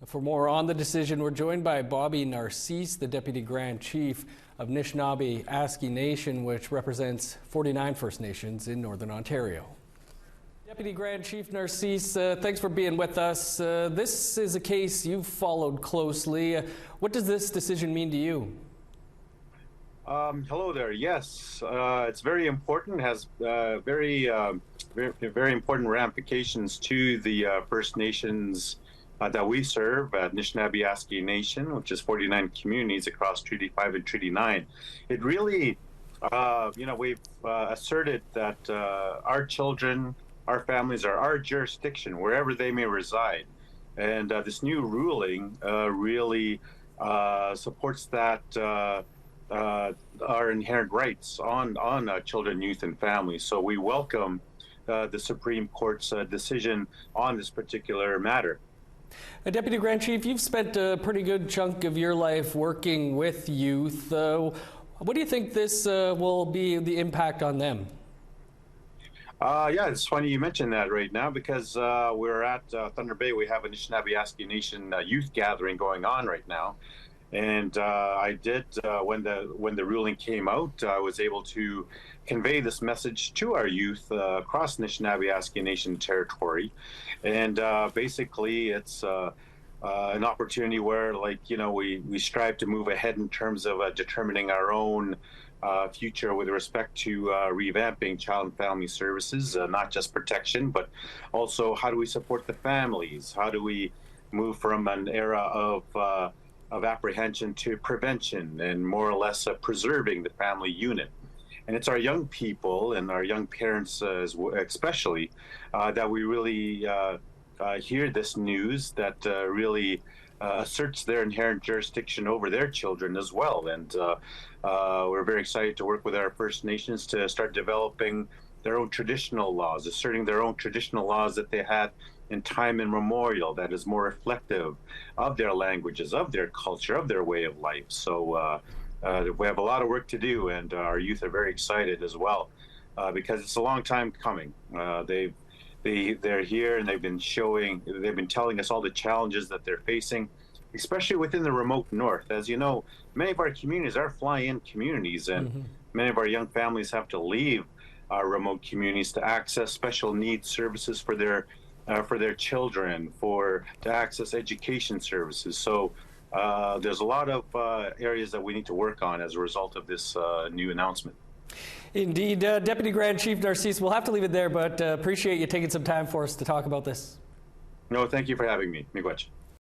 For more on the decision, we're joined by Bobby Narcisse, the Deputy Grand Chief of Nishnawbe Aski Nation, which represents 49 First Nations in Northern Ontario. Deputy Grand Chief Narcisse, thanks for being with us. This is a case you've followed closely. What does this decision mean to you? Hello there. Yes, it's very important. Has very important ramifications to the First Nations that we serve at Nishnawbe Aski Nation, which is 49 communities across Treaty 5 and Treaty 9. It really, we've asserted that our children, our families are our jurisdiction, wherever they may reside. And this new ruling really supports that our inherent rights on children, youth, and families. So we welcome the Supreme Court's decision on this particular matter. Deputy Grand Chief, you've spent a pretty good chunk of your life working with youth. What do you think this will be the impact on them? Yeah, it's funny you mentioned that right now because we're at Thunder Bay. We have a Nishnawbe Aski Nation youth gathering going on right now. And I did, when the ruling came out, I was able to convey this message to our youth across Nishnawbe Aski Nation territory. And basically, it's an opportunity where, we strive to move ahead in terms of determining our own future with respect to revamping child and family services, not just protection, but also how do we support the families? How do we move from an era of apprehension to prevention and more or less preserving the family unit? And it's our young people and our young parents especially that we really hear this news that really asserts their inherent jurisdiction over their children as well. And we're very excited to work with our First Nations to start developing their own traditional laws, asserting their own traditional laws that they had in time immemorial, that is more reflective of their languages, of their culture, of their way of life. So we have a lot of work to do, and our youth are very excited as well because it's a long time coming. They're here, and they've been telling us all the challenges that they're facing, especially within the remote north. As you know, many of our communities are fly-in communities, and many of our young families have to leave our remote communities to access special needs services for their children, to access education services. So there's a lot of areas that we need to work on as a result of this new announcement. Indeed. Deputy Grand Chief Narcisse, we'll have to leave it there, but appreciate you taking some time for us to talk about this. No, thank you for having me. Miigwech.